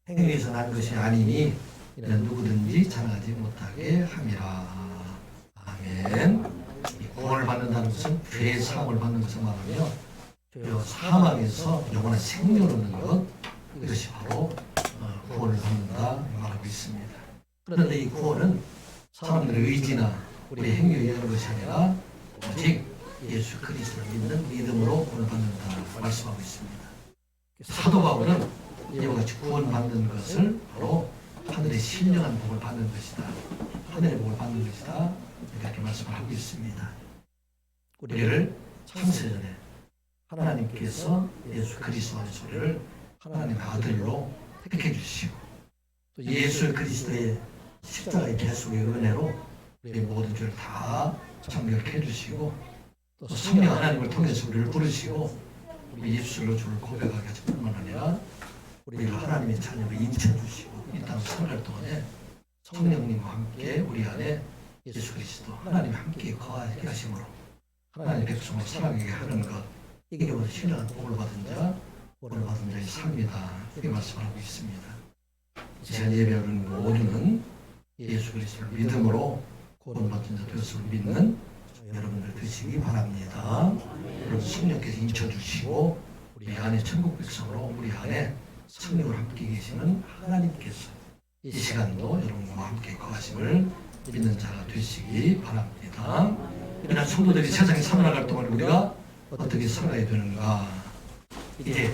행위에서 난 것이 아니니 이는 누구든지 자랑하지 못하게 함이라. 아멘. 이 구원을 받는다는 것은 죄의 사함을 받는 것을 말하며 죄 사망에서 영원한 생명을 얻는 것, 이것이 바로 구원을 받는다 말하고 있습니다. 그런데 이 구원은 사람들의 의지나 우리 행위에 의한 것이 아니라 오직 예수 그리스도를 믿는 믿음으로 구원을 받는다 말씀하고 있습니다. 사도 바울은 이와 같이 구원받는 것을 바로 하늘의 신령한 복을 받는 것이다, 하늘의 복을 받는 것이다, 이렇게 말씀을 하고 있습니다. 우리를 창세전에 하나님께서 예수 그리스도의 소리를 하나님의 아들로 택해 주시고 또 예수 그리스도의 십자가의 대속의 은혜로 우리의 모든 죄를 다 정결케 해주시고 또 성령 하나님을 통해서 우리를 부르시고 우리 입술로 주를 고백하게 하실 뿐만 아니라 우리를 하나님의 자녀로 인쳐주시고 이 땅 살아갈 동안에 성령님과 함께 우리 안에 예수 그리스도 하나님 함께 거하게 하심으로 하나님의 백성을 살아가게 하는 것, 이게 바로 신령한 복을 받은 자, 복을 받은 자의 삶이다, 이렇게 말씀하고 있습니다. 제가 예배하는 모두는 예수 그리스도를 믿음으로 구원받은 자 되었음을 믿는 여러분들 되시기 바랍니다. 여러분 성령께서 인쳐주시고 우리 안에 천국 백성으로 우리 안에 성령을 함께 계시는 하나님께서 이 시간도 여러분과 함께 거하심을 믿는 자가 되시기 바랍니다. 이런 성도들이 세상에 살아갈 동안 우리가 어떻게 살아야 되는가? 이제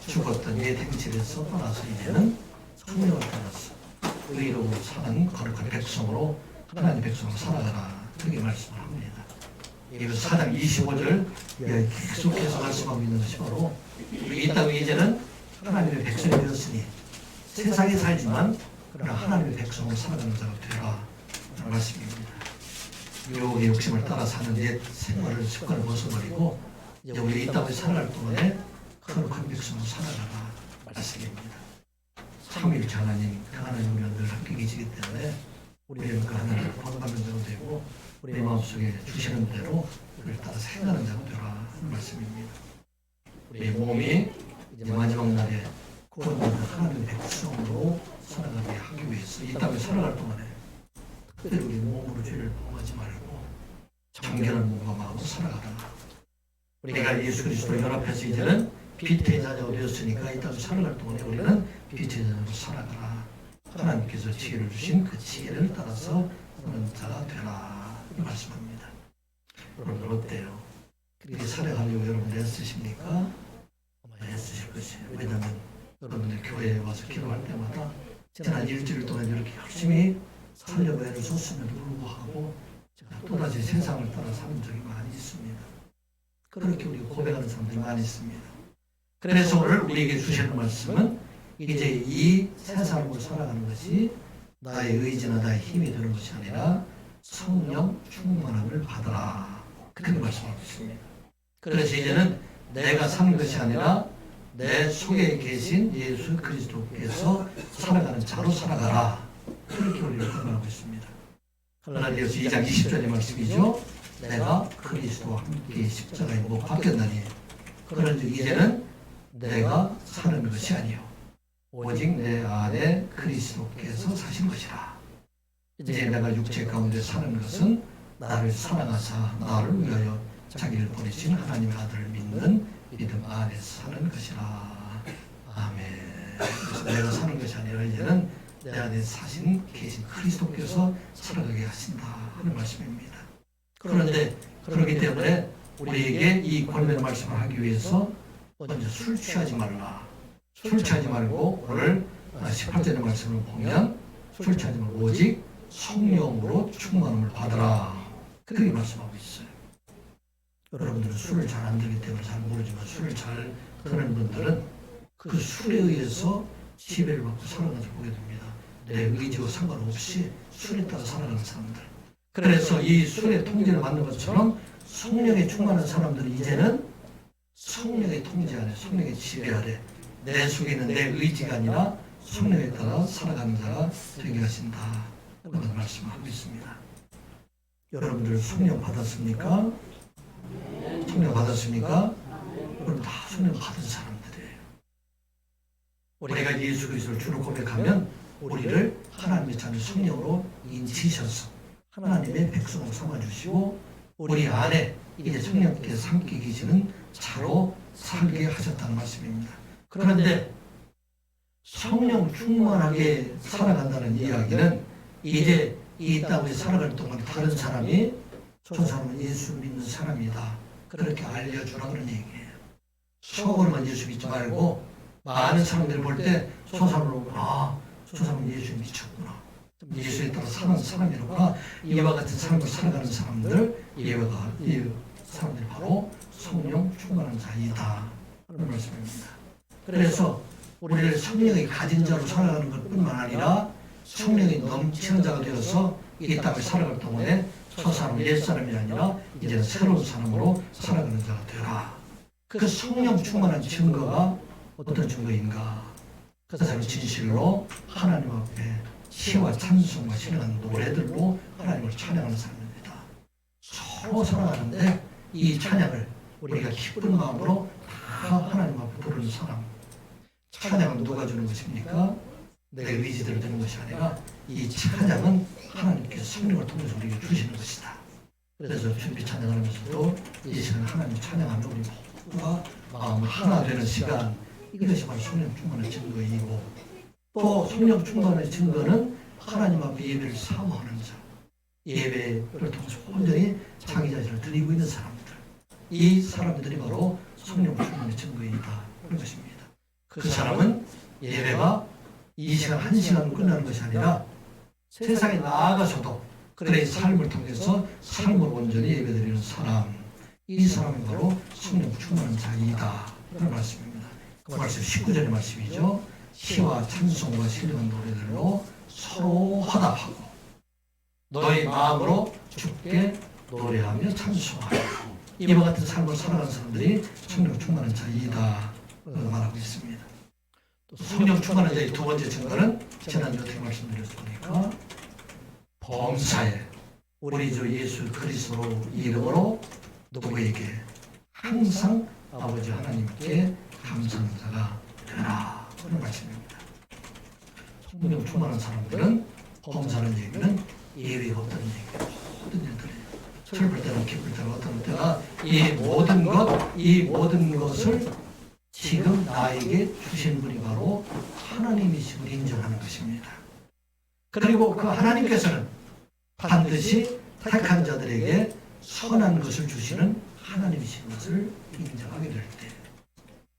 죽었던 옛 행실에서 떠나서 이제는 성령을 따라서 의로운 사는 거룩한 백성으로 하나님의 백성으로 살아가라, 그렇게 말씀을 합니다. 이거 4장 25절 계속해서 말씀하고 있는 것이 바로 우리 이 땅에 이제는 하나님의 백성이 되었으니 세상에 살지만 그러나 하나님의 백성으로 살아가는 자가 되라, 라는 말씀입니다. 유혹의 욕심을 따라 사는 옛 생활을 습관을 벗어버리고 이제 우리 이 땅에 살아갈 동안에 거룩한 백성으로 살아가라 말씀입니다. 삼위일체 하나님, 그 하나님과 늘 함께 계시기 때문에 우리는 그 하나님을 본받는 자가 되고 우리 마음속에 주시는 대로 우리를 따라 생각하는 자가 되라 하는 말씀입니다. 우리 몸이 이제 마지막 날에 구원받는 하나님의 백성으로 살아가게 하기 위해서 이 땅에 살아갈 동안에 특별히 우리 몸으로 죄를 범하지 말고 정결한 몸과 마음으로 살아가라. 우리가 예수 그리스도를 연합해서 이제는 빛의 자녀가 되었으니까 이 땅에 살아갈 동안에 우리는 빛의 자녀로 살아가라. 하나님께서 지혜를 주신 그 지혜를 따라서 하는 자가 되라, 이 말씀합니다. 여러분들 어때요? 그렇게 살아가려고 여러분들 애쓰십니까? 아마 애쓰실 것이에요. 왜냐하면 여러분들 교회에 와서 기도할 때마다 지난 일주일 동안 이렇게 열심히 살려고 애를 썼음에도 불구하고 제가 또다시 세상을 따라 사는 적이 많이 있습니다. 그렇게 우리 고백하는 사람들이 많이 있습니다. 그래서 오늘 우리에게 주시는 말씀은 이제 이 세상으로 살아가는 것이 나의 의지나 나의 힘이 되는 것이 아니라 성령 충만함을 받아라, 그렇게 말씀하고 있습니다. 그래서 이제는 내가 사는 것이 아니라 내 속에 계신 예수 그리스도께서 살아가는 자로 살아가라, 그렇게 우리를 권면하고 있습니다. 갈라디아서 2장 20절의 말씀이죠. 내가 그리스도와 함께 십자가에 못 박혔나니 그런즉 이제는 내가 사는 것이 아니요 오직 내 안에 그리스도께서 사신 것이라. 이제 내가 육체 가운데 사는 것은 나를 사랑하사 나를 위하여 자기를 보내신 하나님의 아들을 믿는 믿음 안에서 사는 것이라. 아멘. 그래서 내가 사는 것이 아니라 이제는 내 안에 사신 계신 그리스도께서 살아가게 하신다 하는 말씀입니다. 그런데 그렇기 때문에 우리에게 이 권면의 말씀을 하기 위해서 먼저 술 취하지 말라. 술 취하지 말고 오늘 18절의 말씀을 보면 술 취하지 말고 오직 성령으로 충만함을 받으라, 그렇게 말씀하고 있어요. 여러분들은 술을 잘 안 들기 때문에 잘 모르지만 술을 잘 드는 분들은 그 술에 의해서 지배를 받고 살아가는 걸 보게 됩니다. 내 의지와 상관없이 술에 따라 살아가는 사람들. 그래서 이 술의 통제를 받는 것처럼 성령에 충만한 사람들은 이제는 성령의 통제 아래, 성령의 지배 아래 내 속에 있는 내 의지가 아니라 성령에 따라 살아가는 자가 되게 하신다, 그런 말씀을 하고 있습니다. 여러분들 성령 받았습니까? 성령 받았습니까? 여러분 다 성령 받은 사람들이에요. 우리가 예수 그리스도를 주로 고백하면 우리를 하나님의 자녀 성령으로 인치셔서 하나님의 백성으로 삼아주시고 우리 안에 이제 성령께서 함께 계시는 자로 살게 하셨다는 말씀입니다. 그런데 성령 충만하게 살아간다는 이야기는 이제 이 땅에 살아갈 동안 다른 사람이 저 사람은 예수 믿는 사람이다 그렇게 알려주라 그런 얘기예요. 속으로만 예수 믿지 말고 많은 사람들이 볼 때 저 사람을 저 사람은 예수 미쳤구나, 예수에 따라 사는 사람이라구나, 이와 같은 삶을 살아가는 사람들, 이 사람들이 바로 성령 충만한 자이다 하는 말씀입니다. 그래서 우리를 성령이 가진 자로 살아가는 것뿐만 아니라 성령이 넘치는 자가 되어서 이 땅을 살아갈 동안에 저 사람 옛사람이 아니라 이제는 새로운 사람으로 살아가는 자가 되라. 그 성령 충만한 증거가 어떤 증거인가? 그것은 진실로 하나님 앞에 시와 찬송과 신앙하는 노래들로 하나님을 찬양하는 사람입니다. 서로 살아가는데 이 찬양을 우리가 기쁜 마음으로 다 하나님 앞에 부르는 사람. 찬양은 누가 주는 것입니까? 내 의지대로 되는 것이 아니라 이 찬양은 하나님께서 성령을 통해서 우리에게 주시는 것이다. 그래서 준비 찬양하면서도 이 시간 하나님 찬양하며 우리 모두가 마음을 하나 되는 시간, 이것이 바로 성령 충만의 증거이고, 또 성령 충만의 증거는 하나님 앞에 예배를 사모하는 자, 예배를 통해서 온전히 자기 자신을 드리고 있는 사람들, 이 사람들이 바로 성령 충만의 증거이다 그런 것입니다. 그 사람은 예배가 이 시간 한 시간 끝나는 것이 아니라 세상에 나아가서도 그의 삶을 통해서 삶을 온전히 예배드리는 사람, 이 사람이 바로 성령 충만한 자이다 그런 말씀입니다. 그 말씀 19절의 말씀이죠. 시와 찬송과 신령한 노래들로 서로 화답하고 너희 마음으로 주께 노래하며 찬송하라. 이와 같은 삶을 살아가는 사람들이 성령 충만한 자이다 말하고 있습니다. 또 성령 충만한 자의 두 번째 증거는 지난주에 어떻게 말씀드렸습니까? 범사에 우리 주 예수 그리스도 이름으로 누구에게 항상 아버지 하나님께 감사하는 자가 되라 그런 말씀입니다. 성령 충만한 사람들은 범사는 얘기는 예외가 없다는 얘기예요. 모든 일들이 슬플 때나 기쁠 때나 어떤 때나 이 모든 것을 지금 나에게 주신 분이 바로 하나님이심을 인정하는 것입니다. 그리고 그 하나님께서는 반드시 택한 자들에게 선한 것을 주시는 하나님이신 것을 인정하게 될 때,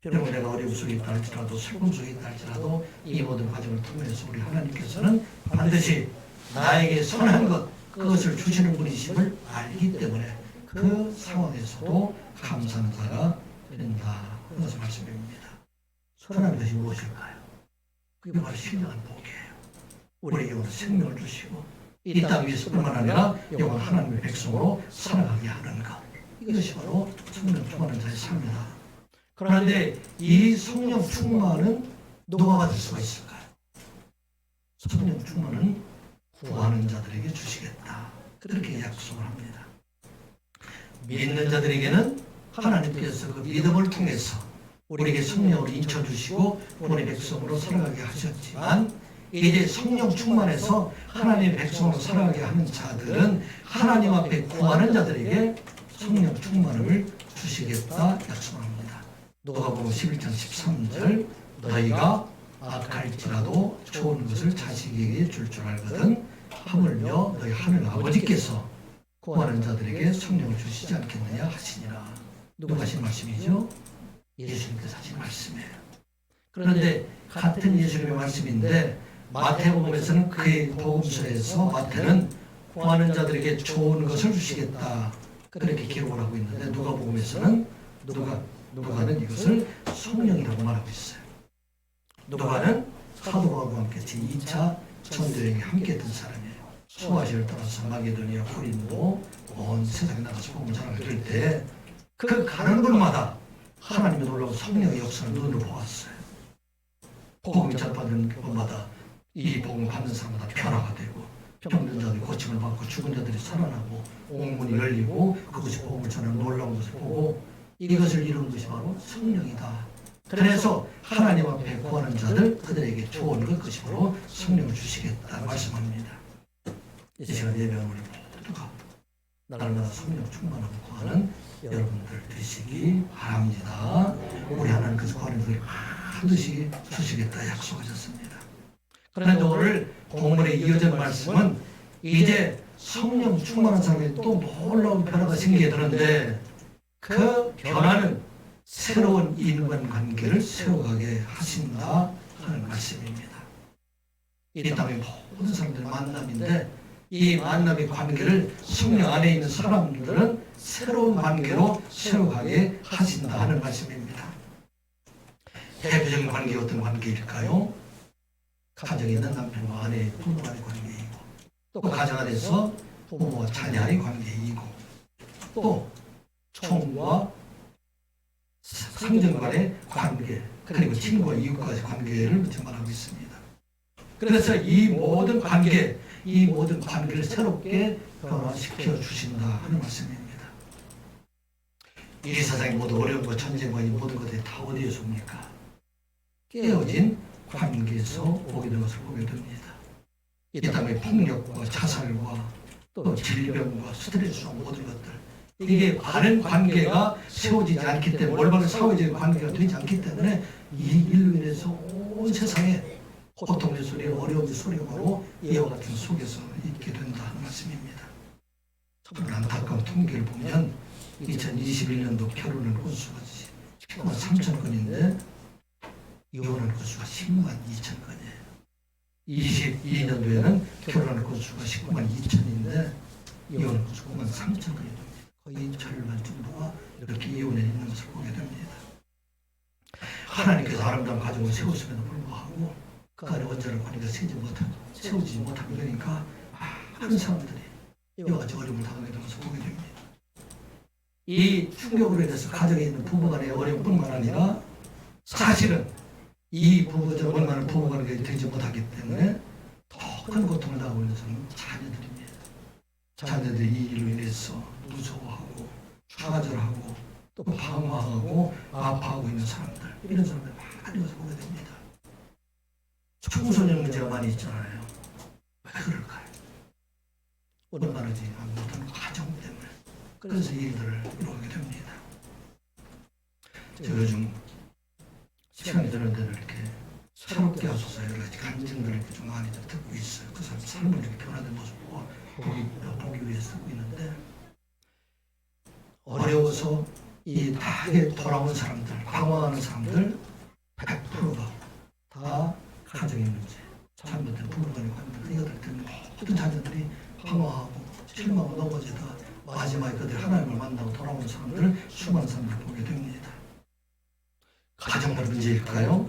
여러분 내가 어려움 속에 있다 할지라도 슬픔 속에 있다 할지라도 이 모든 과정을 통해서 우리 하나님께서는 반드시 나에게 선한 것, 그것을 주시는 분이심을 알기 때문에 그 상황에서도 감사하는 자가 된다. 그것을 말씀입니다. 선한 것이 무엇일까요? 그게 바로 신령한 복이에요. 우리에게 오늘 생명을 주시고 이 땅 위에서뿐만 아니라 영원 하나님의 백성으로 살아가게 하는 것, 이것이 바로 성령 충만한 자의 삶이다. 그런데 이 성령 충만은 누가 받을 수가 있을까요? 성령 충만은 구하는 자들에게 주시겠다 그렇게 약속을 합니다. 믿는 자들에게는 하나님께서 그 믿음을 통해서 우리에게 성령을 인쳐주시고 우리 백성으로 살아가게 하셨지만, 이제 성령 충만해서 하나님의 백성으로 살아가게 하는 자들은 하나님 앞에 구하는 자들에게 성령 충만을 주시겠다 약속합니다. 누가복음 11장 13절 너희가 악할지라도 좋은 것을 자식에게 줄 줄 알거든 하물며 너희 하늘 아버지께서 구하는 자들에게 성령을 주시지 않겠느냐 하시니라. 누가 하신 말씀이죠? 예수님께서 하신 말씀이에요. 그런데 같은 예수님의 말씀인데 마태복음에서는 그의 복음서에서 마태는 구하는 자들에게 좋은 것을 주시겠다 그렇게 기록을 하고 있는데, 누가복음에서는 누가는 이것을 성령이라고 말하고 있어요. 누가는 사도 바울과 함께 제2차 전도여행에 함께 했던 사람이에요. 소아시아를 따라서 마게도니아, 고린도 온 세상에 나가서 복음을 전하게 될 때 그 가는 곳마다 하나님의 놀라운 성령의 역사를 눈으로 보았어요. 복음이 전파되는 곳마다 이 복음을 받는 사람마다 변화가 되고 병든 자들이 고침을 받고 죽은 자들이 살아나고 옥문이 열리고 그것이 복음을 전하는 놀라운 것을 보고 이것을 이루는 것이 바로 성령이다 그래서 하나님 앞에 구하는 자들 그들에게 좋은 것으로 성령을 주시겠다 말씀합니다. 이 시간 예배는 우리 모두가 날마다 성령 충만하고 구하는 여러분들 되시기 바랍니다. 우리 하나님께서 구하는 것을 반드시 주시겠다 약속하셨습니다. 그런데 오늘 본문에 이어진 말씀은 이제 성령 충만한 사람이 또 놀라운 변화가 생기게 되는데 그 변화는 새로운 인간관계를 세워가게 하신다 하는 말씀입니다. 이 땅의 모든 사람들의 만남인데 이 만남의 관계를 성령 안에 있는 사람들은 새로운 관계로 세워가게 하신다 하는 말씀입니다. 대표적인 관계가 어떤 관계일까요? 가정에 있는 남편과 아내의 부부 간의 관계이고 또 가정 안에서 부모와 자녀의 관계이고 또 총과 상전 간의 관계 그리고 친구와 이웃과의 관계를 말하고 있습니다. 그래서 이 모든 관계를 새롭게 변화시켜 주신다 하는 말씀입니다. 이 세상의 모든 어려움과 전쟁과 이 모든 것들이 다 어디에서 옵니까? 깨어진 관계에서 오게 된 것을 보게 됩니다. 이 땅의 폭력과 자살과 또 질병과 스트레스와 모든 것들 이게 바른 관계가 세워지지 않기 때문에 올바른 사회적인 관계가 되지 않기 때문에 이 일로 인해서 온 세상에 고통의 소리, 어려움의 소리가 나고 이와 같은 속에서 있게 된다는 말씀입니다. 정말 안타까운 통계를 보면 2021년도 결혼한 건수가 10만 3천 건인데 이혼한 건수가 10만 2천 건이에요. 22년도에는 결혼한 건수가 19만 2천인데 이혼한 건수가 9만 3천 건이 됩니다. 거의 절반 정도가 이렇게 이혼해 있는 것을 보게 됩니다. 하나님께서 아름다운 가정을 세웠음에도 불구하고 그 안에 온전한 관계가 세워지지 못하게 되니까 많은 사람들이 이와 같이 어려움을 당하게 된 것을 보게 됩니다. 이 충격으로 인해서 가정에 있는 부부간의 어려움뿐만 아니라 사실은 이 부부들 원만한 부부관계가 되지 못하기 때문에 더 큰 고통을 당하고 있는 사람은 자녀들입니다. 자녀들이 이 일로 인해서 무서워하고 좌절하고 또 방황하고 아파하고 있는 사람들 이런 사람들 많이 와서 보게 됩니다. 청소년 문제가 많이 있잖아요. 왜 그럴까요? 원만하지 못한 과정 때문에 그래서 이 일들을 이루게 됩니다. 제가 요즘 시간이 되는 데는 이렇게 새롭게 하소서 여러 가지 간증들을 이렇게 좀 많이 듣고 있어요. 그 사람 삶을 이렇게 변화된 모습 보기 위해 쓰고 있는데 어려워서 이 다에 돌아온 사람들, 방황하는 사람들 100%가 다 가정의 문제, 잘못된 부부간의 관계 이것들 때문에 모든 자녀들이 방황하고 실망하고 넘어지다 마지막에 그들 하나님을 만나고 돌아오는 사람들을 수많은 사람들을 보게 됩니다. 가정의 문제일까요?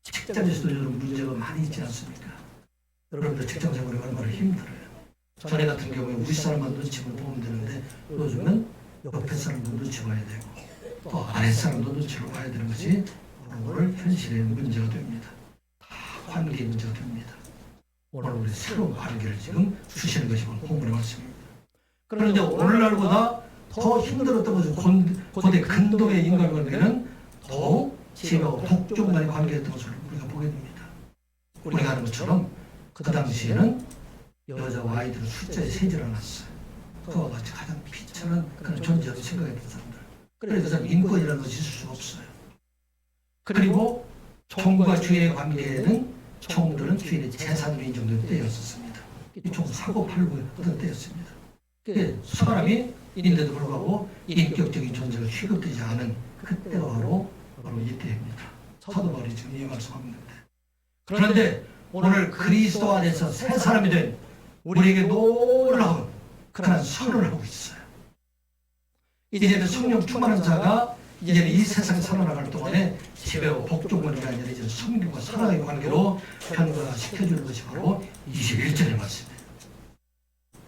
직장에서도 요즘 문제가 많이 있지 않습니까? 여러분들 직장 생활이 얼마나 힘들어요. 전에 같은 경우에 우리 사람만 눈치 보면 되는데 요즘은 옆에 사람도 눈치 봐야 되고 또 아래 사람도 눈치를 봐야 되는 것이 오늘 현실의 문제가 됩니다. 다 관계 문제가 됩니다. 오늘 우리 새로운 관계를 지금 주시는 것이 오늘 본문의 말씀입니다. 그런데 오늘날보다 더 힘들었던 것은 고대 근동의 인간관계는 더욱 지혜와 복종간의 관계였던 것을 우리가 보게 됩니다. 우리가 아는 것처럼 그 당시에는 여자와 아이들은 숫자에 세질 않았어요. 그와 같이 가장 비천한 그런 존재라고 생각했던 사람들. 그래서 그 사람 인권이라는 것이 있을 수 없어요. 그리고 총과 주인의 관계에는 총들은 주인의 재산으로 인정된 때였었습니다. 이 총 사고 팔고의 어떤 때였습니다. 사람이 인데도 불구하고 인격적인 존재가 취급되지 않은 그때가 바로 이때입니다. 사도 바울이 지금 이 말씀하는데 그런데 오늘 그리스도 안에서 새 사람이 된 우리에게 놀라운 그런 선언을 하고 있어요. 이제는 성령 충만한 자가 이제는 이 세상에 살아나갈 동안에 지배와 복종관계가 아니라 이제 성령과 사랑의 관계로 변화시켜주는 것이 바로 21절의 말씀이에요.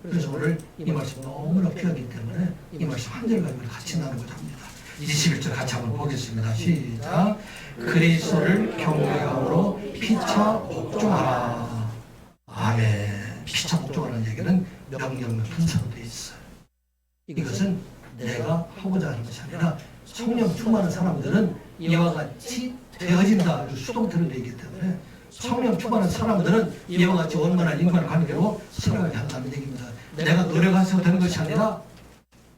그래서 오늘 이 말씀 너무나 귀하기 때문에 이 말씀 한 절 가지고 같이 나누고자 합니다. 21절 같이 한번 보겠습니다. 시작. 그리스도를 경외함으로 피차 복종하라. 아멘. 피차 복종하라는 얘기는 명령 분사로 되어 있어요. 이것은 내가 하고자 하는 것이 아니라 성령 충만한 사람들은 이와 같이 되어진다. 아주 수동태로 되어 있기 때문에 성령 충만한 사람들은 이와 같이 원만한 인간관계로 살아가게 한다는 얘기입니다. 내가 노력해서 되는 것이 아니라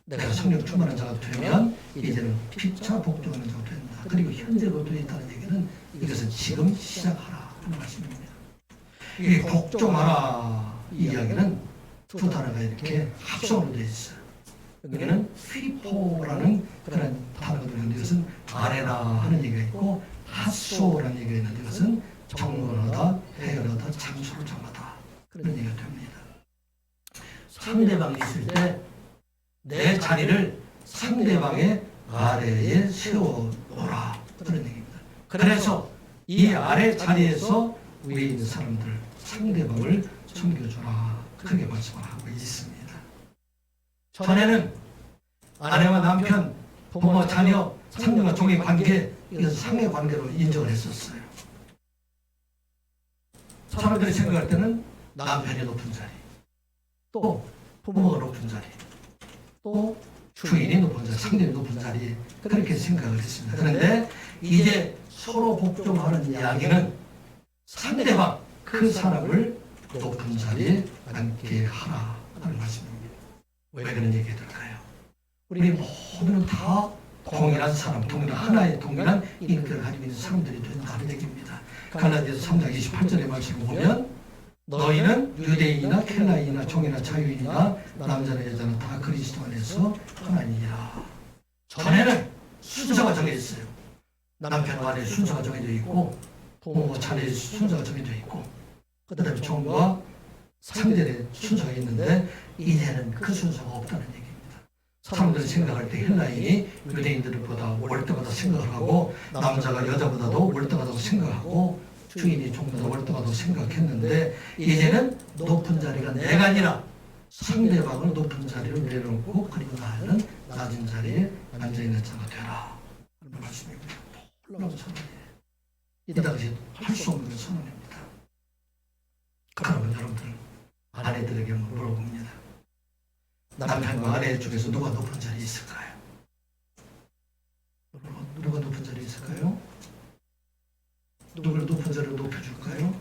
내가 성령 충만한 자가 되면 이제는 피차 복종하는 자가 된다. 그리고 현재로 되어 있다는 얘기는 이것은 지금 시작하라 하는 말씀입니다. 이 복종하라 이 이야기는 두 단어가 이렇게 합성으로 되어 있어요. 여기는 피포라는 그런 단어가 들어있는데 이것은 아레나 하는 얘기가 있고 하소라는 얘기가 있는데 이것은 정론하다, 해열하다, 장소를 정하다 그런 얘기가 됩니다. 상대방이 있을 때 내 자리를 상대방의 아래에 세워놓으라 그런 얘기입니다. 그래서 이 아래 자리에서 위에 있는 사람들 상대방을 섬겨주라 그렇게 말씀을 하고 있습니다. 전에는 아내와 남편, 부모, 자녀, 상대와 종의 관계 이것은 상의 관계로 인정을 했었어요. 사람들이 생각할 때는 남편이 높은 자리, 또 부모가 높은 자리, 또 주인이 높은 자리, 상대이 높은 자리 그렇게 생각을 했습니다. 그런데 이제 서로 복종하는 이야기는 상대방, 그 사람을 높은 자리에 앉게 하라 하는 말씀입니다. 왜 그런 얘기가 들까요? 우리 모두는 다 동일한 사람, 동일한 하나의 동일한 인격을 가지고 있는 사람들이 된다는 얘기입니다. 갈라디아서 3장 28절의 말씀을 보면 너희는 유대인이나 켈라인이나 종이나 자유인이나 남자나 여자나 다 그리스도 안에서 하나님이라. 전에는 순서가 정해져 있어요. 남편 안에 순서가 정해져 있고 부모 자녀의 순서가 정해져 있고 그 다음에 종과 상대의 순서가 있는데 이제는 그 순서가 없다는 얘기입니다. 사람들이 생각할 때 헬라인이 유대인들보다 월등하다 생각을 하고 남자가 여자보다도 월등하다고 생각하고 주인이 종보다 월등하다고 생각했는데 이제는 높은 자리가 내가 아니라 상대방을 높은 자리로 내려놓고 그리고 나는 낮은 자리에 앉아있는 자가 되라 하는 말씀입니다. 놀라운 선언이에요. 이 당시에 할 수 없는 선언입니다. 그러면 여러분들 아내들에게 물어봅니다. 남편과 아내 중에서 누가 높은 자리에 있을까요? 누가 높은 자리에 있을까요? 누굴 높은 자리로 높여줄까요?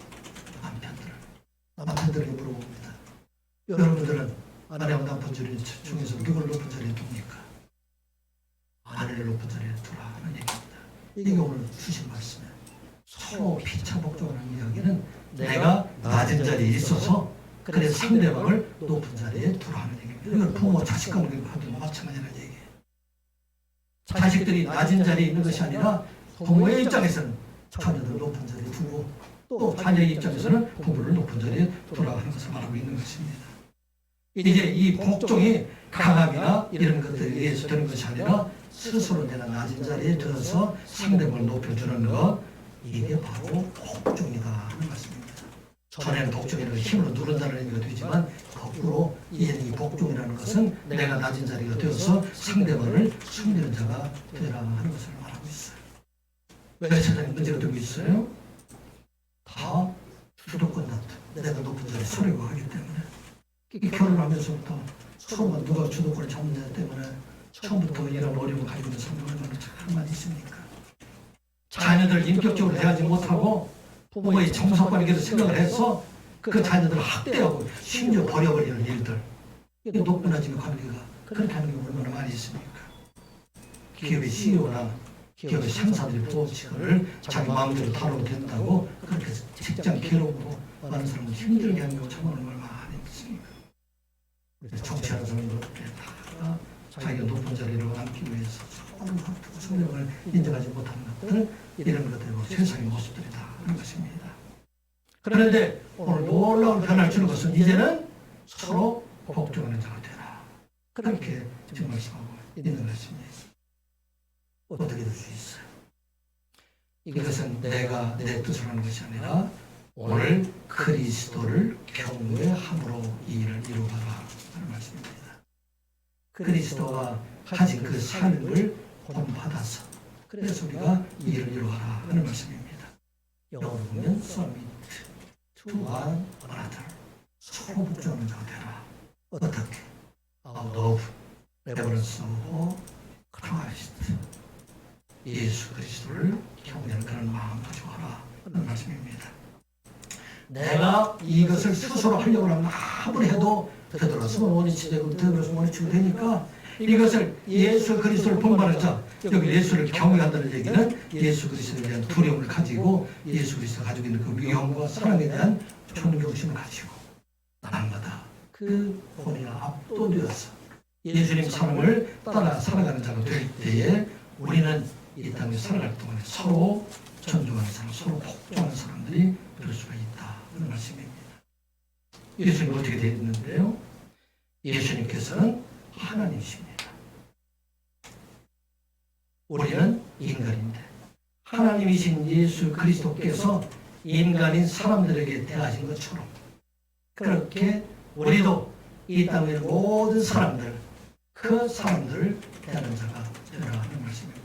남편들에게 물어봅니다. 여러분들은 아내와 남편 중에서 누굴 높은 자리에 둡니까? 아내를 높은 자리에 두라 하는 얘기입니다. 이게 오늘 주신 말씀이에요. 서로 피차 복종하는 이야기는 내가 낮은 자리에 있어서 그래서 상대방을 높은 자리에 두라 하는 얘기입니다. 이건 부모 자식 관계와도 마찬가지라는 얘기예요. 자식들이 낮은 자리에 있는 것이 아니라 부모의 입장에서는 자녀들을 높은 자리에 두고 또 자녀의 입장에서는 부모를 높은 자리에 두라 하는 것을 말하고 있는 것입니다. 이제 이 복종이 강함이나 이런 것들에 의해서 되는 것이 아니라 스스로 내가 낮은 자리에 들어서 상대방을 높여주는 것 이게 바로 복종이다 하는 말씀입니다. 전에는 복종이라는 힘으로 누른다는 얘기가 되지만 거꾸로 이제는 이 복종이라는 것은 내가 낮은 자리가 되어서 상대방을 섬기는 자가 되라 하는 것을 말하고 있어요. 왜 세상에 문제가 되고 있어요? 다 주도권 다툼, 내가 높은 자리에 서려고 하기 때문에 결혼하면서부터 서로가 누가 주도권을 잡느냐 때문에 처음부터 이런 어려움을 가지고 있는 사람들 얼마나 참 많이 있습니까? 자녀들 인격적으로 대하지 못하고 부모의 정서관계로 생각을 해서 그 자녀들을 학대하고 심지어 버려버리는 일들 이게 높구나지는 관계가 그렇게 하는 게 얼마나 많이 있습니까? 기업의 CEO나 기업의 상사들이 부업직을 자기 마음대로 다뤄도 된다고 그렇게 직장 괴롭고 많은 사람들 힘들게 하는 경우가 정말 얼마나 많이 있습니까? 정치하는 사람들 다 자기가 높은 자리로 앉기 위해서 서로 다투고 성령을 인정하지 못하는 것들 이런 것들이 세상의 모습들이다 하는 것입니다. 그런데 오늘 놀라운 변화를 주는 것은 이제는 서로 복종하는 자가 되라 그렇게 지금 말씀하고 있는 것입니다. 어떻게 될 수 있어요? 이것은 내가 내 뜻으로 하는 것이 아니라 오늘 그리스도를 경외함으로 이 일을 이루어가라 하는 말씀입니다. 그리스도가 가진 그 삶을 본받아서 그래서 우리가 이 일을 이루어가라 하는 말씀입니다. 영어로 보면 submit to one another 서로 복종하는 자가 되라. 어떻게? out of reverence of Christ 예수 그리스도를 경외하는 그런 마음 가지고 하라 하는 말씀입니다. 내가 이것을 스스로 하려고 하면 아무리 해도 되돌아서면 원위치 되고 되돌아서면 원위치가 되니까 이것을 예수 그리스도를 본받는 자, 여기 예수를 경외한다는 얘기는 예수 그리스도에 대한 두려움을 가지고 예수 그리스도가 가지고 있는 그 위엄과 사랑에 대한 존경심을 가지고 날마다 그 본이나 압도되어서 예수님 사랑을 따라 살아가는 자가 될 때에 우리는 이 땅에 살아갈 동안에 서로 존중하는 사람, 서로 복종하는 사람들이 될 수가 있다 하는 말씀입니다. 예수님 어떻게 되어 있는데요? 예수님께서는 하나님이십니다. 우리는 인간인데 하나님이신 예수 그리스도께서 인간인 사람들에게 대하신 것처럼 그렇게 우리도 이 땅의 모든 사람들, 그 사람들을 대하는 자가 되라 하는 말씀입니다.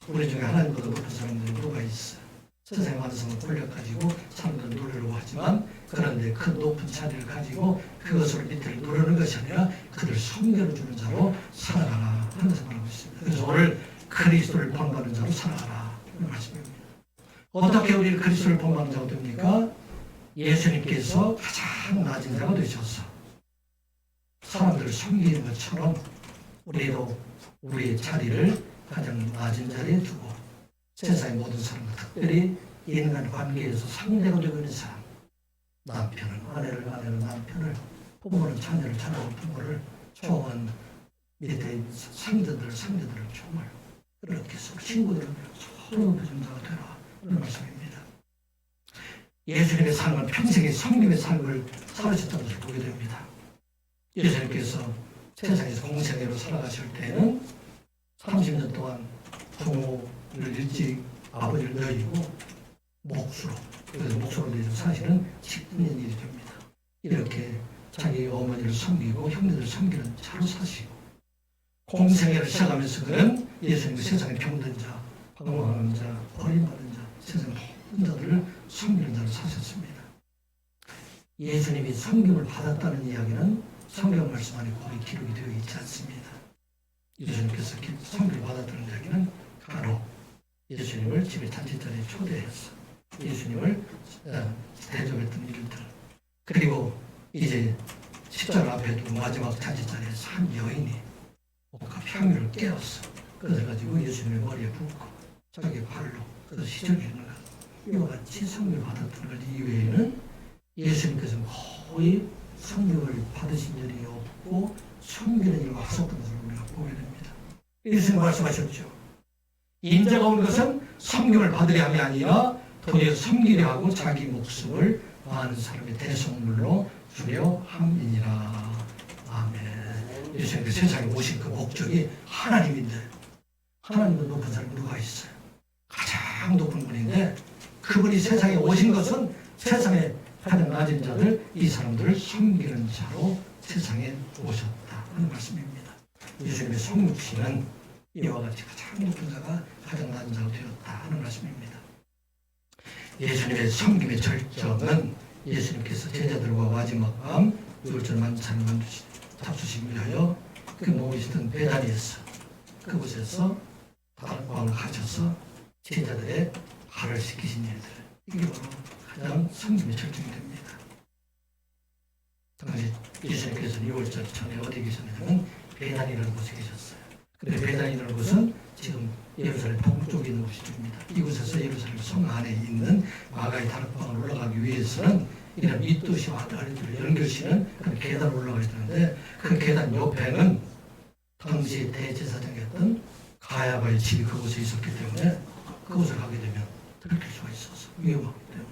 우리 중에 하나님보다 높은 사람들이 누가 있어요? 세상의 완성을 권력가지고 사람들을 누리려고 하지만 그런데 그 높은 자리를 가지고 그것을 밑을 누르는 것이 아니라 그들 섬겨를 주는 자로 살아가라 하는 것을 말하고 있습니다. 그래서 오늘 그리스도를 본받는 자로 살아가라 하는 말씀입니다. 어떻게 우리를 그리스도를 본받는 자가 됩니까? 예수님께서 가장 낮은 자가 되셔서 사람들을 섬기는 것처럼 우리도 우리의 자리를 가장 낮은 자리에 두고 세상의 모든 사람과 특별히 인간 관계에서 상대가 되고 있는 사람, 남편은 아내를, 아내는 남편을, 부모는 자녀를, 자녀는 부모를, 총은 밑에 상대들을 정말 그렇게 친구들은 서로 높여준 자가 되라 그런 말씀입니다. 예수님의 삶은 평생의 성님의 삶을 살으셨다는 것을 보게 됩니다. 예수님께서 세상에서 공생애로 살아가실 때는 30년 동안 부모를 일찍 아버지를 내리고 목수로, 그래서 목수로 내서 사실은 10년 일이 됩니다. 이렇게 자기 어머니를 섬기고 형제들을 섬기는 자로 사시고 공생애를 시작하면서 그는 예수님의 세상의 병든 자, 방황하는 자, 버림받은 자, 세상의 모든 자들을 섬기는 자로 사셨습니다. 예수님이 섬김을 받았다는 이야기는 성경 말씀 안에 거의 기록이 되어 있지 않습니다. 예수님께서 섬김을 받았다는 이야기는 가로 예수님을 집에 잔치자리에 초대해서 예수님을 대접했던 일들, 그리고 이제 십자가 앞에 두고 마지막 잔치자리에서 한 여인이 옥합 향유를 깨웠어. 그것을 가지고 예수님의 머리에 붓고 자기 발로 그것을 씻어주는 것, 이와 같이 섬김을 받았던 것 이외에는 예수님께서는 거의 섬김을 받으신 일이 없고 섬기는 일을 하셨던 것을 우리가 보게 됩니다. 예수님 말씀하셨죠. 인자가 온 것은 섬김을 받으려 함이 아니라 도리어 섬기려 하고 자기 목숨을 많은 사람의 대속물로 주려 함이니라. 아멘. 예수님께서 세상에 오신 그 목적이 하나님인데 하나님도 높은 사람이 누가 있어요? 가장 높은 분인데 그분이 세상에 오신 것은 세상에 가장 낮은 자들, 이 사람들을 섬기는 자로 세상에 오셨다 하는 말씀입니다. 예수님의 성육신은 이와 같이 가장 높은 자가 가장 낮은 자가 되었다 하는 말씀입니다. 예수님의 섬김의 절정은 예수님께서 제자들과 마지막 밤 유월절 만찬을 잡수시기 위하여 그 모이시던 베다니에서 그곳에서 다락방을 가셔서 제자들의 발을 씻기신 일들, 이게 바로 가장 섬김의 절정이 됩니다. 당시 예수님께서는 유월절 전에 어디 계셨냐면 베단이라는 곳에 계셨어요. 그런데 베단이라는 곳은 지금 예루살렘 동쪽에 있는 곳입니다. 이곳에서 예루살렘 성 안에 있는 마가의 다락방을 올라가기 위해서는 이런 밑도시와 아래를 연결시는 그런 계단을 올라가야 되는데 그 계단 옆에는 당시 대제사장이었던 가야바의 집이 그곳에 있었기 때문에 그곳을 가게 되면 들킬 수가 있어서 위험하기 때문에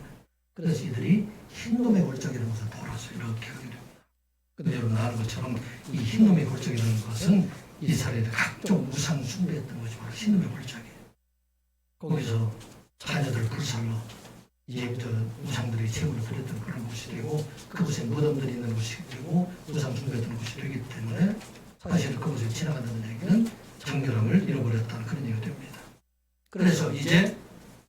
그래서 이들이 흰놈의 골짜기라는 곳을 돌아서 이렇게 하게 됩니다. 근데 여러분 아는 것처럼 이 흰놈의 골짜기라는 것은 이스라엘의 각종 우상 숭배했던 것이 바로 흰놈의 골짜기예요. 거기서 자녀들 불살로 이제부터 우상들이 제물을 드렸던 그런 곳이 되고 그곳에 무덤들이 있는 곳이 되고 우상 숭배했던 곳이 되기 때문에 사실 그곳에 지나간다는 얘기는 정결함을 잃어버렸다는 그런 얘기가 됩니다. 그래서 이제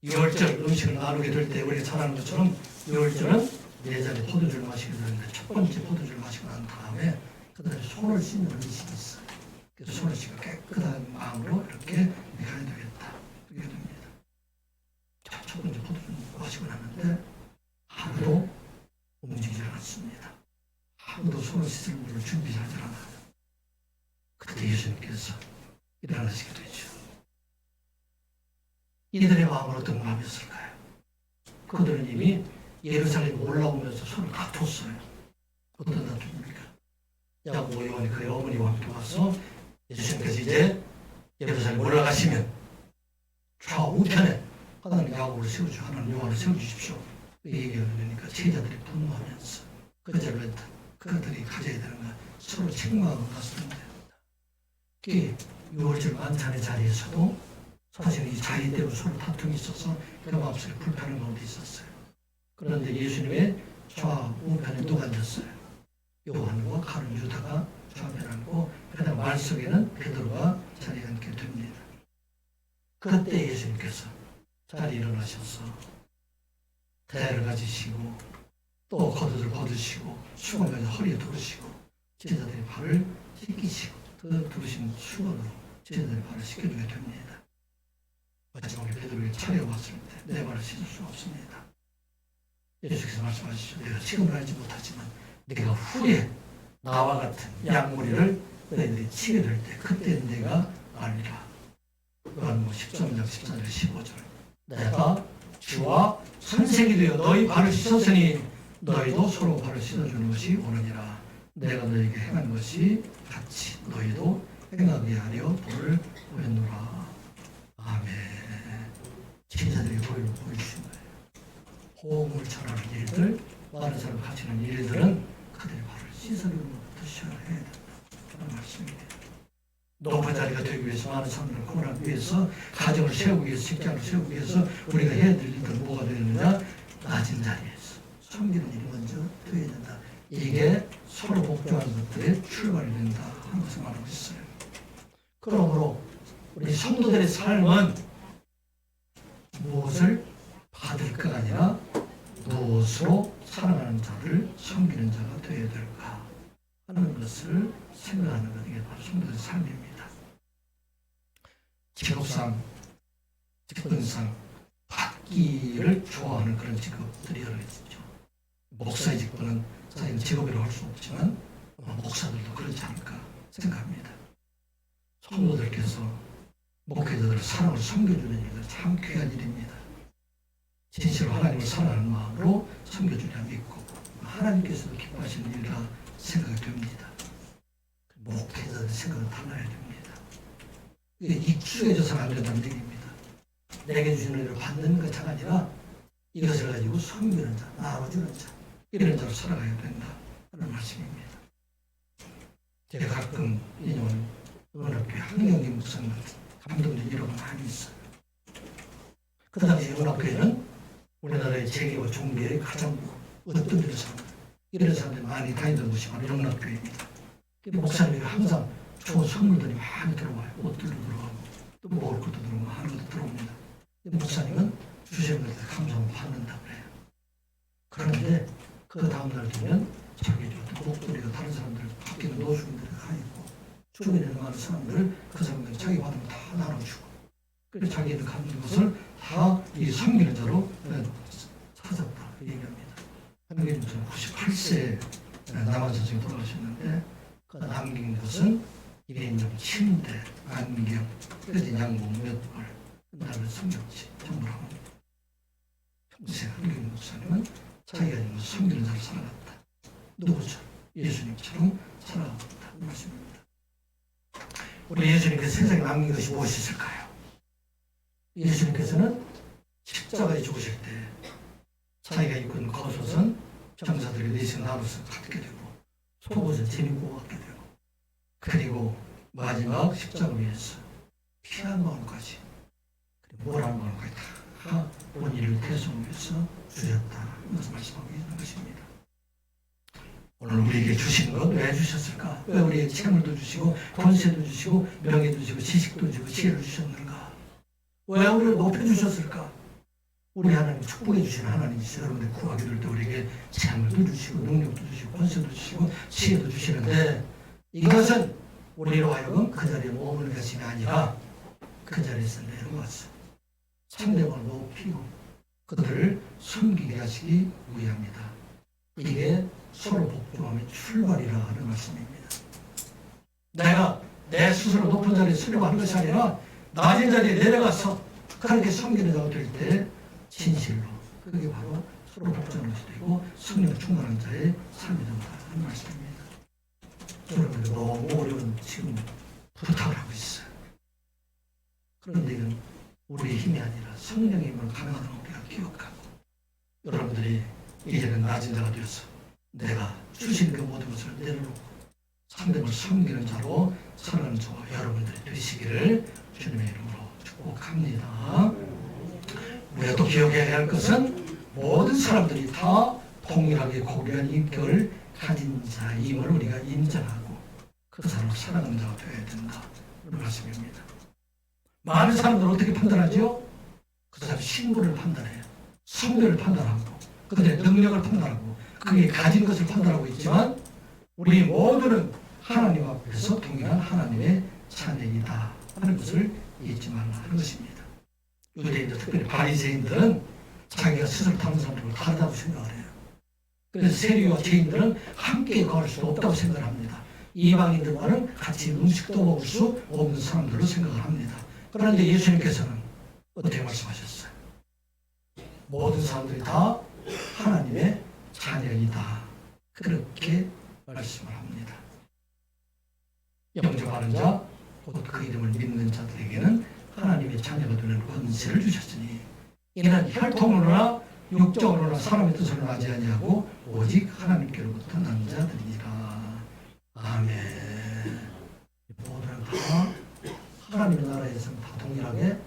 유월절 음식을 나누게 될 때 우리가 잘 아는 것처럼 유월절은 네 잔의 포도주를 마시게 되는데 첫 번째 포도주를 마시고 난 다음에 그 다음에 손을 씻는 의식이 있어요. 그래서 손을 씻고 깨끗한 마음으로 이렇게 가야 되겠다. 돌아가시고 났는데 아무도 움직이지 않았습니다. 아무도 손을 씻을 물을 준비하지 않아요. 그때 예수님께서 일어나시게 되죠. 이들의 마음은 어떤 마음이었을까요? 그들은 이미 예루살렘 올라오면서 서로 다퉜어요. 어떤 다툼입니까? 야고보 요한이 그의 어머니와 함께 와서 예수님께서 이제 예루살렘 올라가시면 좌우편에 하나님 야고보를 세워주시고 하나님 요한을 세워주십시오. 얘기하려니까 제자들이 분노하면서 그들이 가져야 되는 건 서로 책망을 갔습니다. 그 6월절 만찬의 자리에서도 사실 이 자리대로 서로 다툼이 있어서 그 마음속에 불편한 가운데 있었어요. 그런데 예수님의 좌우편에 누가 앉았어요? 요한과 가룟 유다가 좌편에 앉고 그다음 말석에는 베드로가 자리에 앉게 됩니다. 그때 예수님께서 자리에 일어나셔서 대를 가지시고 또 겉옷을 벗으시고 수건을 허리에 두르시고 제자들의 발을 씻기시고 그 두르신 수건으로 제자들의 발을 씻겨주게 됩니다. 마지막에 베드로에게 차려왔을 때 내 발을 씻을 수 없습니다. 예수께서 말씀하시죠. 내가 지금은 알지 못하지만 네가 후에 나와 같은 양무리를 너희들이 치게 될 때 그때 내가 알리라. 요한복음 13장 14절 15절 내가 주와 선생이 되어 너희 발을 씻었으니 너희도 서로 발을 씻어주는 것이 오느니라. 내가 너희에게 행한 것이 같이 너희도 행하게 하려 도를 보였노라. 아멘. 제자들이 도를 보여주신 거예요. 호흡을 전하는 일들, 많은 사람을 가르치는 일들은 그들의 발을 씻어주는 것부터 시작을 해야 된다. 그런 말씀입니다. 높은 자리가 되기 위해서 많은 사람들을 구원하기 위해서 가정을 세우기 위해서 직장을 세우기 위해서 우리가 해야 될 일들은 뭐가 되느냐? 낮은 자리에서 섬기는 일이 먼저 되어야 된다. 이게 서로 복종하는 것들의 출발이 된다 하는 것을 말하고 있어요. 그러므로 우리 성도들의 삶은 무엇을 받을까 아니라 무엇으로 사랑하는 자를 섬기는 자가 되어야 될까 하는 것을 생각하는 것, 이게 바로 성도들의 삶입니다. 직업상, 직분상 받기를 좋아하는 그런 직업들이 여러 있죠. 목사의 직분은 사실 직업이라고 할 수 없지만 목사들도 그렇지 않을까 생각합니다. 성도들께서 목회자들을 사랑으로 섬겨주는 일은 참 귀한 일입니다. 진실로 하나님을 사랑하는 마음으로 섬겨주려 믿고 하나님께서도 기뻐하시는 일이라 생각이 됩니다. 목회자들의 생각은 달라야 됩니다. 이게 익숙해져서는 안 된다는 얘기입니다. 내게 주시는 일을 받는 것이 아니라 이것을 가지고 섬기는 자, 나눠주는 자, 이런 자로 살아가야 된다 하는 말씀입니다. 제가 가끔 인용하는 은학교회 한경기 목사님 감동적인 일화가 많이 있어요. 그 당시 은학교회는 우리나라의 재계와 종교의 가장 어떤 일을 사는 이런 사람들이 많이 다니던 곳이 바로 영락교회입니다. 목사님이 항상 좋은 선물들이 많이 들어와요. 옷들도 들어가고 또 먹을 것도 들어오고 하는 것도 들어옵니다. 목사님은 주시는 것에 감사하고 받는다고 해요. 그런데 그 다음날 되면 자기 어떤 목도리가 다른 사람들 바뀌는 노숙인들이 가 있고 주변에 있는 많은 사람들을 그 사람들이 자기 받으면 다 나눠주고 그래서 자기는 갖는 것을 다 이 섬기는 자로 찾았다 얘기합니다. 한국인 98세 남한 선생이 돌아가셨는데 그 남긴 것은 일인용 침대, 안경, 뜯은 양복 몇 벌, 나를 섬겼지 전부라고 합니다. 평생 한국인 목사님은 자기가 있는 것을 섬기는 자로 살아갔다. 누구처럼? 예수님처럼 살아갔다. 이 말씀입니다. 우리 예수님께서 세상에 남긴 것이 무엇이 있을까요? 예수님께서는 십자가에 죽으실 때 자기가 입고 있는 겉옷은 병사들이 넷이 나눠서 갖게 되고 속옷은 재밌고 갖게 되고 그리고 마지막 십자가 위에서 피 한 방울까지 그리고 물 한 방울까지 다 본인을 대속을 위해서 주셨다. 이것을 말씀하고 있는 것입니다. 오늘 우리에게 주신 것 왜 주셨을까? 왜 우리에게 채물도 주시고 권세도 주시고 명예도 주시고 지식도 주시고 지혜를 주셨는가? 왜 우리를 높여주셨을까? 우리 하나님 축복해 주신 하나님이시죠. 여러분들 구하게 될 때 우리에게 재물도 주시고 능력도 주시고 권세도 주시고 지혜도 주시는데 이것은 우리로 하여금 그 자리에 머무는 것이 아니라 그 자리에서 내려와서 상대방을 높이고 그들을 섬기게 하시기 위함이다. 이게 서로 복종함의 출발이라 하는 말씀입니다. 내가 내 스스로 높은 자리에 서려고 하는 것이 아니라 낮은 자리에 내려가서 그렇게 섬기는 자가 될 때 진실로 그게 바로 서로 복종하는 것이 되고 성령 충만한 자의 삶이 된다 하는 말씀입니다. 여러분들 너무 어려운 지금 부탁을 하고 있어요. 그런데 이건 우리의 힘이 아니라 성령의 힘으로 가능하다는 우리가 기억하고 여러분들이 이제는 낮은 자가 되어서 내가 주신 그 모든 것을 내려놓고 상대방을 섬기는 자로 살아가는 저와 여러분들이 되시기를 주님의 이름으로 축복합니다. 우리가 또 기억해야 할 것은 모든 사람들이 다 동일하게 고귀한 인격을 가진 자임을 우리가 인정하고 그 사람을 사랑하는 자가 되어야 된다. 그런 말씀입니다. 많은 사람들은 어떻게 판단하죠? 그 사람 신분을 판단해요. 성별을 판단하고 그들의 능력을 판단하고 그게 가진 것을 판단하고 있지만 우리 모두는 하나님 앞에서 동일한 하나님의 자녀이다 하는 것을 잊지 말라 하는 것입니다. 유대인들 특별히 바리새인들은 자기가 스스로 다른 사람들과 다르다고 생각을 해요. 그래서 세리와 죄인들은 함께 거할 수 없다고 생각을 합니다. 이방인들과는 같이 음식도 먹을 수 없는 사람들로 생각을 합니다. 그런데 예수님께서는 어떻게 말씀하셨어요? 모든 사람들이 다 하나님의 자녀이다. 그렇게 말씀을 합니다. 영접하는 자, 곧 그 이름을 믿는 자들에게는 하나님의 자녀가 되는 권세를 주셨으니 이는 혈통으로나 육정으로나 사람의 뜻을 하지 아니하고 오직 하나님께로부터 난 자들이니라. 아멘. 모두는 다 하나님의 나라에서 다 동일하게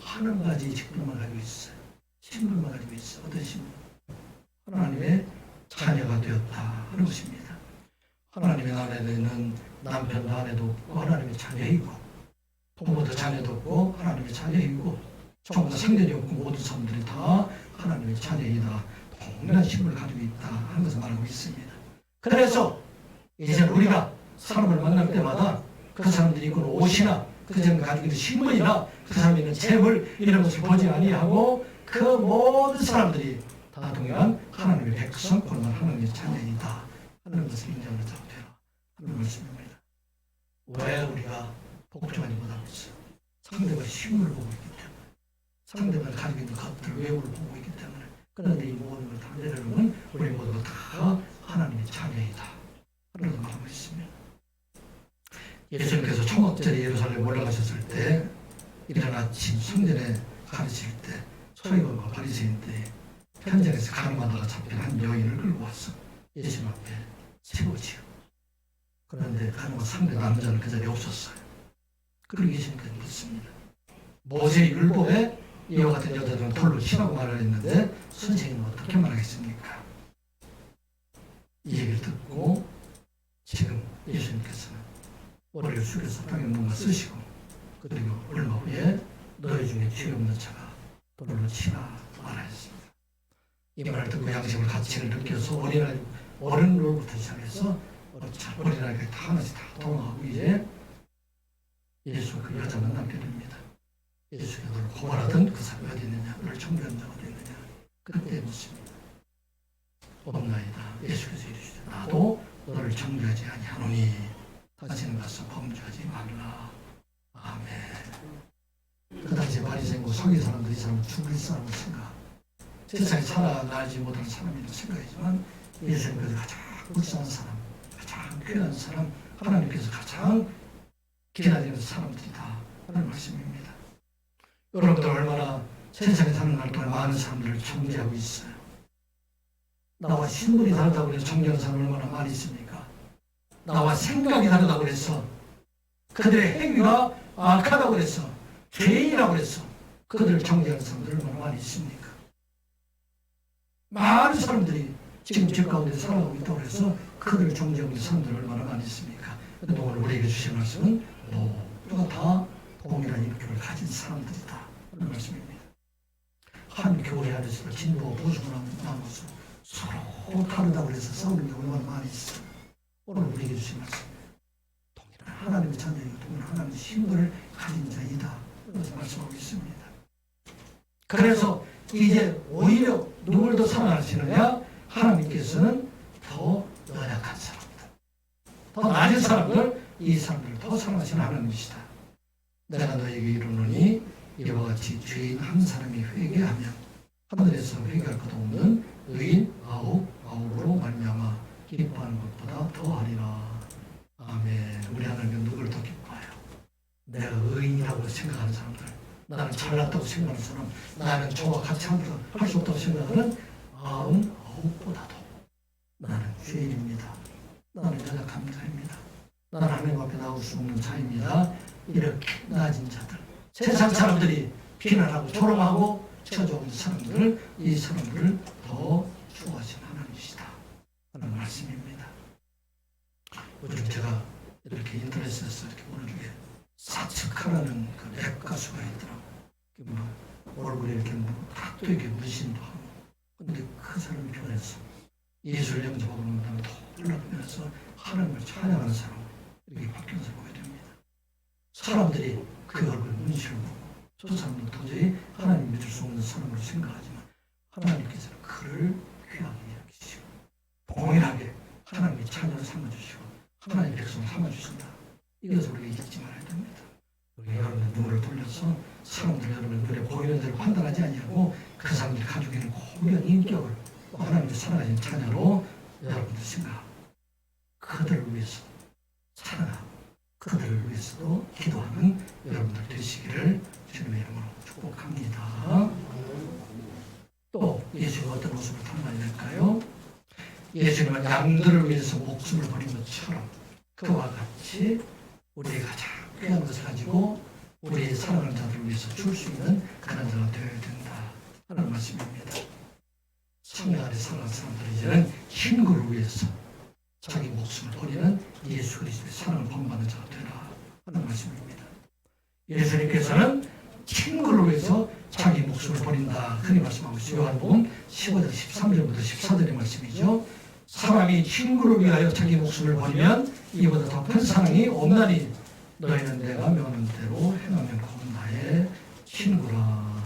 한 가지 직분만 가지고 있어요. 신분만 가지고 있어요. 어떤 신분? 하나님의 자녀가 되었다 하는 것입니다. 하나님의 나라에는 남편도 아내도 없고 하나님의 자녀이고 부모도 자녀도 없고 하나님의 자녀이고 전부 다 상대이 없고 모든 사람들이 다 하나님의 자녀이다. 동일한 신분을 가지고 있다 하는 것을 말하고 있습니다. 그래서 이제 우리가 사람을 만날 때마다 그 사람들이 입은 옷이나 그 사람이 가지고 있는 신분이나 그 사람이 있는 재물 이런 것을 보지 아니하고 그 모든 사람들이 다 동일한 하나님의 백성, 그러나 하나님의 자녀이다 하는 것을 인정하는 자가 되라 하는 말씀입니다. 왜 우리가 복종하지 못하고 있어요? 상대방의 신분을 보고 있기 때문에, 상대방이 가지고 있는 것들을 외모를 보고 있기 때문에. 그런데 이 모든 걸 다 내려놓으면 우리 모두가 다 하나님의 자녀이다 하는 것을 말하고 있습니다. 예수님께서 초막절에 예루살렘에 올라가셨을 때 이른 아침 성전에 가르칠 때 서기관과 바리새인 때 현장에서 가늠하다가 잡힌 한 여인을 끌고 와서 예수님 앞에 세우지요. 그런데 가늠한 상대 남자는 그 자리에 없었어요. 그리고 예수님께서 묻습니다. 모세의 율법에 이와 같은 여자들은 돌로 치라고 말을 했는데 선생님은 어떻게 말하겠습니까? 이 얘기를 듣고 지금 예수님께서는 머리를 숙여서 땅에 뭔가 쓰시고 그리고 얼마 후에 너희 중에 죄 없는 자가 돌로 치라 말하였습니다. 이 말을 듣고 양심을 가치를 느껴서 어린롤부터 시작해서 어린아이까지 다 하나씩 다 통하고 이제 예수가 그 여자 만나게 됩니다. 예수가 너를 고발하던 그 사람이 어디 있느냐, 너를 정죄한 자가 어디 있느냐. 그때 묻습니다. 없나이다. 예수께서 이르시되 나도 너를 정죄하지 아니하노니 다시는 가서 범죄하지 말라. 아멘. 그 당시에 바리새인과 서기 사람들이 이 사람을 죽일 사람을 생각, 세상에 살아나지 못하는 사람이라고 생각하지만 예수님께서 가장 불쌍한 사람, 가장 귀한 사람, 하나님께서 가장 기다리는 사람들이다 하는 말씀입니다. 여러분들 얼마나 세상에 사는 날 동안 많은 사람들을 정죄하고 있어요. 나와 신분이 다르다고 해서 정죄하는 사람 얼마나 많이 있습니까? 나와 생각이 다르다고 해서 그들의 행위가 악하다고 해서 죄인이라고 해서 그들을 정죄하는 사람들 얼마나 많이 있습니까? 많은 사람들이 지금 제 가운데 살아가고 있다고 해서 그들을 정죄하고 있는 사람들 얼마나 많이 있습니까? 그런데 오늘 우리에게 주신 말씀은 모두가 다 동일한 인격을 가진 사람들이다 하는 말씀입니다. 한 교회 안에서 진보와 보수가 나눠서 서로 다르다고 해서 싸우는 게 얼마나 많이 있어요. 오늘 우리에게 주신 말씀 동일한 하나님의 자녀이고 동일한 하나님의 신분을 가진 자이다 그래서 말씀하고 있습니다. 그래서 이제 오히려 누굴 더 사랑하시느냐? 하나님께서는 더 연약한 사람들, 더 낮은 사람들, 이 사람들을 더 사랑하시는 하나님이시다. 내가 너에게 이르노니 이와 같이 죄인 한 사람이 회개하면 하늘에서 회개할 것 없는 의인 아홉으로 말미암아 기뻐하는 것보다 더하리라. 아멘. 우리 하나님은 누구를 더 기뻐해요? 내가 의인이라고 생각하는 사람들, 나는 잘났다고 생각하는 사람, 나는 저와 같이 할 수 없다고 생각하는 99보다도 나는 죄인입니다. 나는 연약한 자입니다. 나는 하나님 앞에 나올 수 없는 자입니다. 이렇게 낮은 자들, 세상 사람들이 비난하고 조롱하고 쳐져오는 사람들, 이 사람들을 더 좋아하시는 하나님이시다 하는 말씀입니다. 요즘 제가 이렇게 인터넷에서 이렇게 보는 중에 사측하라는 그 랩 가수가 있더라고요. 얼굴에 이렇게 탁도 이렇게 문신도 하고, 근데 그 사람이 변해서 예술 영접하고 난 다음에 돌려 변해서 하나님을 찬양하는 사람, 이렇게 바뀌어서 보게 됩니다. 사람들이 그 얼굴 문신을 보고 저 사람은 도저히 하나님 믿을 수 없는 사람으로 생각하지만 하나님께서는 그를 귀하게 여기시고 동일하게 하나님의 자녀를 삼아주시고 하나님의 백성을 삼아주신다. 이것을 우리가 잊지 말아야 됩니다. 우리 여러분의 눈을 돌려서 사람들 여러분의 눈에 보이는 대로 판단하지 아니하고 그 사람들이 가지고 있는 고귀한 인격을 하나님의 사랑하신 자녀로 여러분들 생각하고 그들을 위해서 사랑하고 그들을 위해서도 기도하는 여러분들 되시기를 주님의 이름으로 축복합니다. 또 예수님 어떤 모습을 닮아야 될까요? 예수님은 양들을 위해서 목숨을 버린 것처럼 그와 같이 우리의 가장 귀한 것을 가지고 우리의 사랑하는 자들을 위해서 줄 수 있는 그런 자가 되어야 된다 하는 말씀입니다. 성령 안에 사랑하는 사람들은 이제는 친구를 위해서 자기 목숨을 버리는 예수 그리스도의 사랑을 본받는 자가 되라 하는 말씀입니다. 예수님께서는 친구를 위해서 자기 목숨을 버린다 그렇게 말씀하고 있어요. 요한복음 15장 13절부터 14절의 말씀이죠. 사람이 친구를 위하여 자기 목숨을 버리면 이보다 더 큰 사랑이 없나니 너희는 내가 명하는 대로 행하면 곧 나의 친구라.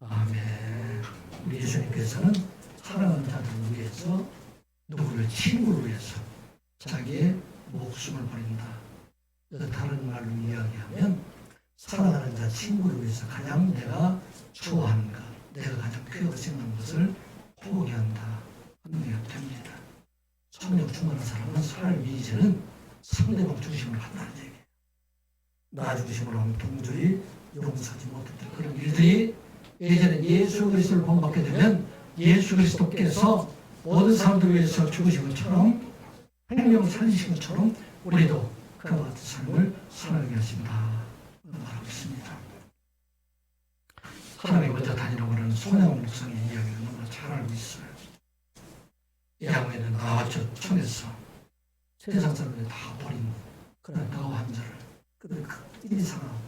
아멘. 우리 예수님께서는 사랑하는 자들을 위해서 누구를 친구를 위해서 자기의 목숨을 버린다. 다른 말로 이야기하면 사랑하는 자 친구를 위해서 가장 내가 좋아하는 것, 내가 가장 귀하게 생각하는 것을 포기한다 하는 얘기가 됩니다. 성령 충만한 사람은 삶의 이제는 상대방 중심으로 한다는 얘기예요. 나 중심으로 하면 도저히 용서하지 못했던 그런 일들이 예전에 예수 그리스도를 본받게 되면 예수 그리스도께서 모든 사람들 위해서 죽으신 것처럼 생명을 살리신 것처럼 우리도 그와 같은 삶을 살아가게 하신다 말하고 있습니다. 하나님이 먼저 다니라고 하는 손양원 목사님 이야기를 너무나 잘 알고 있어요. 야외에는 아주 촌에서 세상 사람들이 다 버린 그런 나와 환자를 그들을 극진히 사랑하고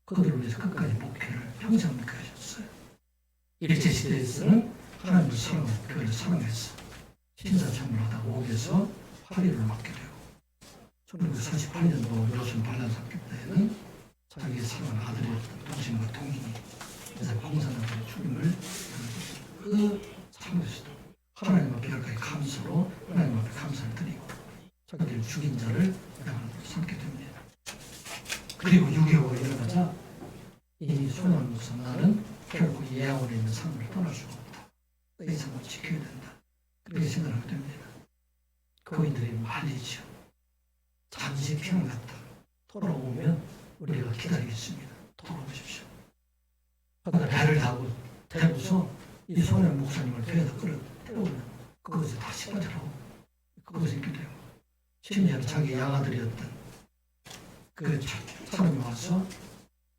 그들을 위해서 끝까지 목회를 평생 목회하셨어요. 일제시대에서는 하나님을 사랑하고 교회를 사랑해서 신사참을 하다가 옥에서 파리를 맞게 되고 1948년도 요순 반란 사건 때에는 자기의 사랑하는 아들이었던 동생과 동인이 그래서 공산당의 죽임을 그 참으시도 하나님 앞에 열까지 감사로 하나님 앞에 감사를 드리고 자기를 죽인 자를 양으로 삼게 됩니다. 그리고 6.25가 일어나자 이 손양 목사 나는 결국 예양원에 있는 삶을 떠날 수가 없다. 이 삶을 지켜야 된다. 그렇게 생각하게 됩니다. 거인들이 말리죠. 잠시 피난 갔다 돌아오면 우리가 기다리겠습니다. 돌아오십시오. 그러나 배를 타고 태우서 이 손양 목사님을 배에다 끌어 태우면 그것을 다시 빠져나오고 그것을 이렇게 되고 심지어 자기 양아들이었던 그 사람이 와서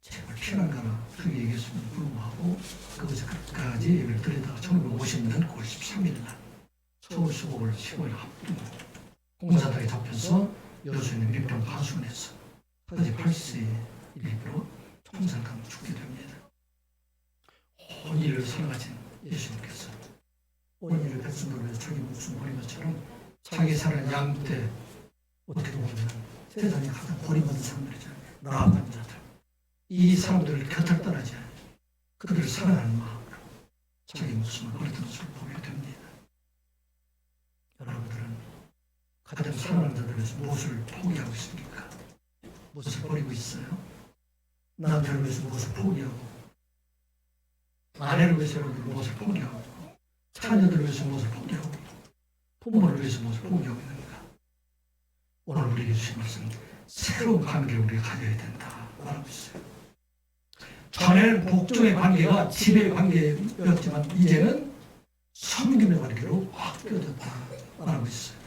제발 피난 가라 그렇게 얘기했음에도 불구하고 그것을 끝까지 얘기를 들이다가 1950년 9월 13일 날 서울 수복을 15일 앞두고 공산당에 잡혀서 여수에는 밀병 파수원에서 48세의 일기로 총살당을 죽게 됩니다. 온 인을 사랑하신 예수님께서 온 인을 백성들을 위해서 자기 목숨을 버린 것처럼 자기 사랑하는 양 때 어떻게 보면 세상에 가장 버림받은 사람들이잖아요. 나아간 자들. 이 사람들을 곁을 떠나지 않아요. 그들을 사랑하는 마음으로 자기 목숨을 버리는 것을 보게 됩니다. 여러분들은 가장 사랑하는 자들 위해서 무엇을 포기하고 있습니까? 무엇을 버리고 있어요? 남편을 위해서 무엇을 포기하고, 아내를 위해서 여러분들 무엇을 포기하고, 자녀들을 위해서 무엇을 포기하고, 부모를 위해서 무엇을 포기하고 있는가? 오늘 우리에게 주신 말씀, 새로운 관계를 우리가 가져야 된다 말하고 있어요. 전에는 복종의 관계가 지배의 관계였지만 이제는 섬김의 관계로 바뀌어졌다 말하고 있어요.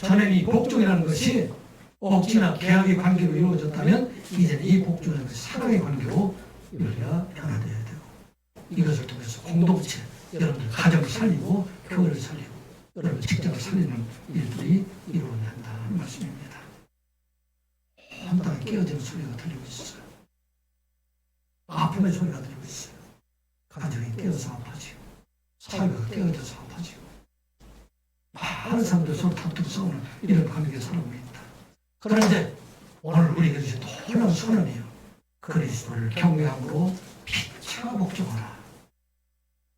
전에는 이 복종이라는 것이 억지나 계약의 관계로 이루어졌다면 이제는 이 복종이라는 것이 사랑의 관계로 우리가 변화되어야 되고, 이것을 통해서 공동체, 여러분들 가정을 살리고 교회를 살리고 여러분 직장을 살리는 일들이 이루어져야 한다는 말씀입니다. 혼돈에 깨어지는 소리가 들리고 있어요. 아픔의 소리가 들리고 있어요. 가정이 깨어서 아파지고, 사회가 깨어져서 아파지고, 많은 사람들 서로 다투고 싸우는 이런 관계에 살아오고 있다. 그런데 오늘 우리에게 주신 놀라운 선언이에요. 그리스도를 경외함으로 피차 복종하라.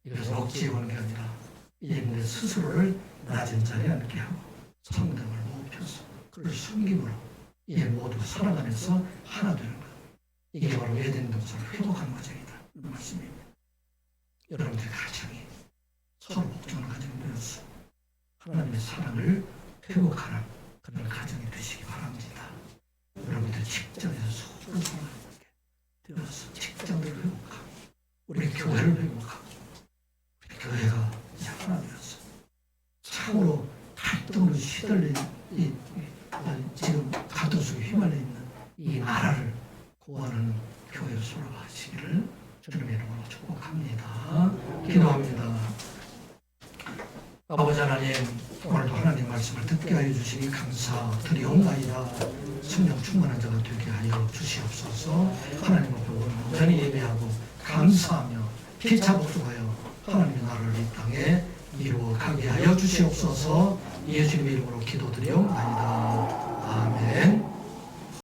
이것은 억지에 관계 아니라 이제 스스로를 낮은 자리에 앉게 하고 성당을 높여서 그를 숨김으로 이제 모두 사랑 안에서 하나 되는 것. 이게 바로 에덴 동산을 회복하는 과정이다. 이 말씀입니다. 여러분들의 가정이 서로 복종하는 가정이 되어서 하나님의 사랑을 회복하는 그런 가정이 되시기 바랍니다. 여러분들 직장에서 서로 사랑하게 되어서 직장을 회복하고 우리 교회를 회복하고 우리 교회가 이제 하나 되어서 참으로 갈등으로 시달린 지금 갈등 속에 휘말려 있는 이 나라를 구하는 교회로 돌아가시기를 주님의 이름으로 축복합니다. 기도합니다. 아버지 하나님, 오늘도 하나님 말씀을 듣게 하여 주시니 감사드리옵나이다. 성령 충만한 자가 되게 하여 주시옵소서. 하나님 앞에 온전히 예배하고 감사하며 피차 복종하여 하나님의 나라를 이 땅에 이루어 가게 하여 주시옵소서. 예수님의 이름으로 기도드리옵나이다. 아멘.